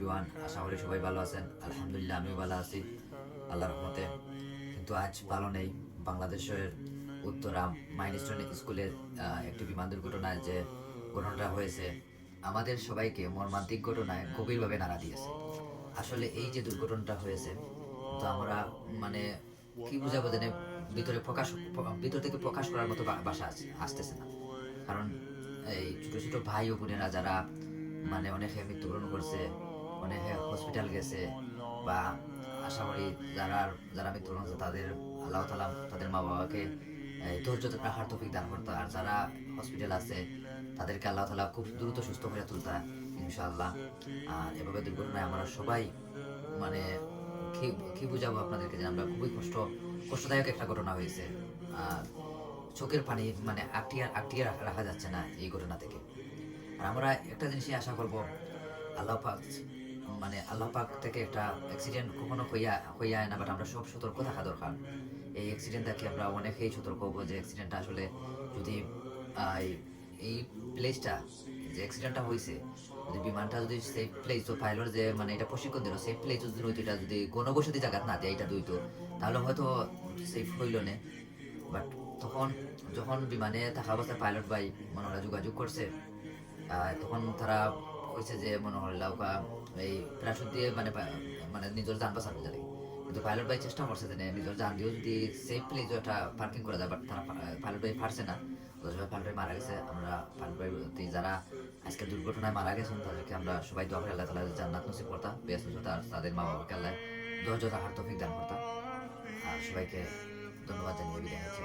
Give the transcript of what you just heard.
Everyone, আশা করি সবাই ভালো আছেন। আলহামদুলিল্লাহ আমিও ভালো আছি আল্লাহর রহমতে। কিন্তু আজ ভালো নেই। বাংলাদেশের উত্তরা মাইলস্টোন স্কুলের একটি বিমান দুর্ঘটনায় যে ঘটনাটা হয়েছে আমাদের সবাইকে মর্মান্তিক ঘটনায় গভীরভাবে নাড়া দিয়েছে। আসলে এই যে দুর্ঘটনাটা হয়েছে, তো আমরা মানে কি বুঝাবো জানে, ভিতর থেকে প্রকাশ করার মতো ভাষা আসতেছে না। কারণ এই ছোট ছোট ভাই ও বোনেরা যারা অনেকে মৃত্যুবরণ করছে, অনেকে হসপিটাল গেছে, বা আশা করি যারা যারা মৃত্যুবরণ করছে তাদের আল্লাহ তাআলা তাদের মা বাবাকে ধৈর্য রাখার তৌফিক দান করতে, আর যারা হসপিটাল আছে তাদেরকে আল্লাহ তাআলা খুব দ্রুত সুস্থ করে তুলতা ইনশাআল্লাহ। আর এভাবে দুর্ঘটনায় আমরা সবাই মানে কি কি বুঝাবো আপনাদেরকে, যে আমরা খুবই কষ্টদায়ক একটা ঘটনা হয়েছে। আর চোখের পানি আটটিয়ে আটটিয়ে রাখা যাচ্ছে না এই ঘটনা থেকে। আর আমরা একটা জিনিসই আশা করব, আল্লাহ পাক আল্লাহ পাক থেকে একটা অ্যাক্সিডেন্ট কখনো হইয়া হয় না, বাট আমরা সব সতর্ক থাকা দরকার। এই অ্যাক্সিডেন্ট থেকে আমরা অনেকেই সতর্ক হবো যে অ্যাক্সিডেন্টটা আসলে যদি এই প্লেসটা, যে অ্যাক্সিডেন্টটা হয়েছে, যদি বিমানটা যদি সেফ প্লেস, তো পাইলট যে এটা প্রশিক্ষণ দিল সেফ প্লেস যদি হইতো, এটা যদি গণবসতি জায়গা না দিয়ে এটা দইতো, তাহলে হয়তো সেফ হইল না। বাট তখন যখন বিমানে থাকা অবস্থায় পাইলট ভাই ওরা যোগাযোগ করছে, তখন তারা কইছে যে লাউকা এই প্যারাশুট দিয়ে নিজের যান বাঁচানো যায়। কিন্তু পাইলট ভাই চেষ্টা করছে যে নিজের যান দিয়েও যদি সেফলি একটা পার্কিং করা যায়, বাট তারা পাইলট ভাই পারছে না। পাইলট ভাই মারা গেছে। আমরা পাইলট ভাই যারা আজকে দুর্ঘটনায় মারা গেছেন তাদেরকে আমরা সবাই দোয়া করি আল্লাহ তাআলা জান্নাত নসিব করতা, বেহেশত করতা, আর তাদের মা বাবাকে আল্লাহ ধৈর্য রাখার তৌফিক দান করতা। আর সবাইকে ধন্যবাদ জানিয়ে বিদায় নিচ্ছি।